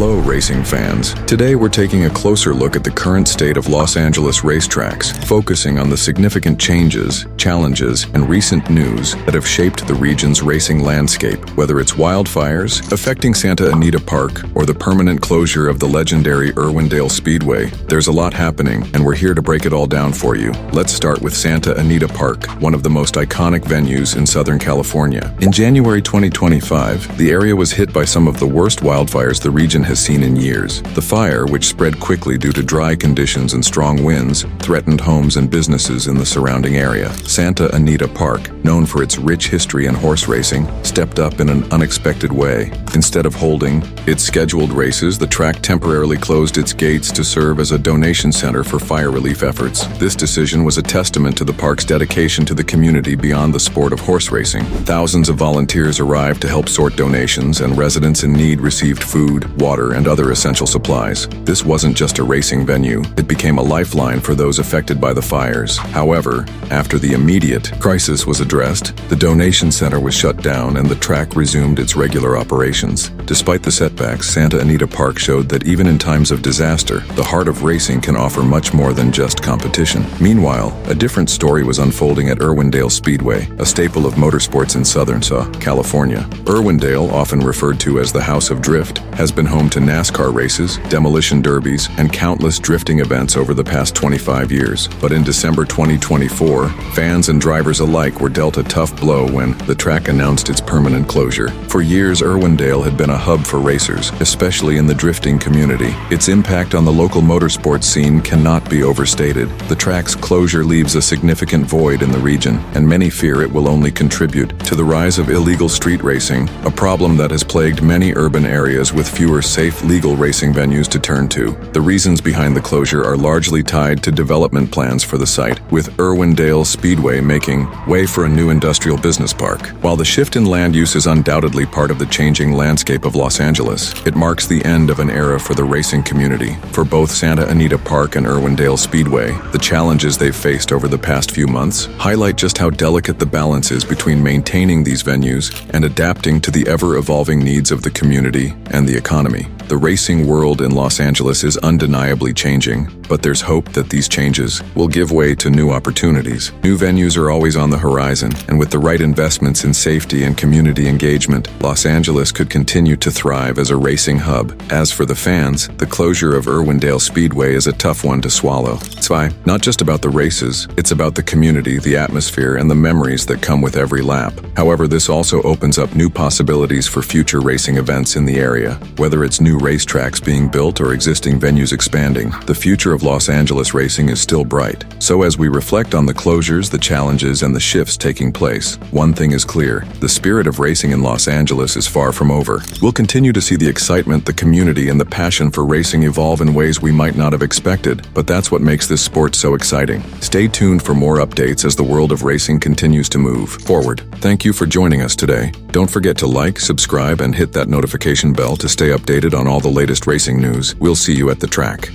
Hello, racing fans. Today we're taking a closer look at the current state of Los Angeles racetracks, focusing on the significant changes, challenges, and recent news that have shaped the region's racing landscape, whether it's wildfires affecting Santa Anita Park or the permanent closure of the legendary Irwindale Speedway. There's a lot happening, and we're here to break it all down for you. Let's start with Santa Anita Park, one of the most iconic venues in Southern California. In January 2025, the area was hit by some of the worst wildfires the region has seen in years. The fire, which spread quickly due to dry conditions and strong winds, threatened homes and businesses in the surrounding area. Santa Anita Park, known for its rich history and horse racing, stepped up in an unexpected way. Instead of holding its scheduled races, the track temporarily closed its gates to serve as a donation center for fire relief efforts. This decision was a testament to the park's dedication to the community beyond the sport of horse racing. Thousands of volunteers arrived to help sort donations, and residents in need received food, water, and other essential supplies. This wasn't just a racing venue, it became a lifeline for those affected by the fires. However, after the immediate crisis was addressed, the donation center was shut down and the track resumed its regular operations. Despite the setbacks, Santa Anita Park showed that even in times of disaster, the heart of racing can offer much more than just competition. Meanwhile, a different story was unfolding at Irwindale Speedway, a staple of motorsports in Southern California. Irwindale, often referred to as the House of Drift, has been home to NASCAR races, demolition derbies, and countless drifting events over the past 25 years. But in December 2024, fans and drivers alike were dealt a tough blow when the track announced its permanent closure. For years, Irwindale had been a hub for racers, especially in the drifting community. Its impact on the local motorsports scene cannot be overstated. The track's closure leaves a significant void in the region, and many fear it will only contribute to the rise of illegal street racing, a problem that has plagued many urban areas with fewer safe, legal racing venues to turn to. The reasons behind the closure are largely tied to development plans for the site, with Irwindale Speedway making way for a new industrial business park. While the shift in land use is undoubtedly part of the changing landscape of Los Angeles, it marks the end of an era for the racing community. For both Santa Anita Park and Irwindale Speedway, the challenges they've faced over the past few months highlight just how delicate the balance is between maintaining these venues and adapting to the ever-evolving needs of the community and the economy. The racing world in Los Angeles is undeniably changing, but there's hope that these changes will give way to new opportunities. New venues are always on the horizon, and with the right investments in safety and community engagement, Los Angeles could continue to thrive as a racing hub. As for the fans, the closure of Irwindale Speedway is a tough one to swallow. It's not just about the races, it's about the community, the atmosphere, and the memories that come with every lap. However, this also opens up new possibilities for future racing events in the area. Whether it's new racetracks being built or existing venues expanding, the future of Los Angeles racing is still bright. So as we reflect on the closures, the challenges, and the shifts taking place, one thing is clear: the spirit of racing in Los Angeles is far from over. We'll continue to see the excitement, the community, and the passion for racing evolve in ways we might not have expected, but that's what makes this sport so exciting. Stay tuned for more updates as the world of racing continues to move forward. Thank you for joining us today. Don't forget to like, subscribe, and hit that notification bell to stay updated on all the latest racing news. We'll see you at the track.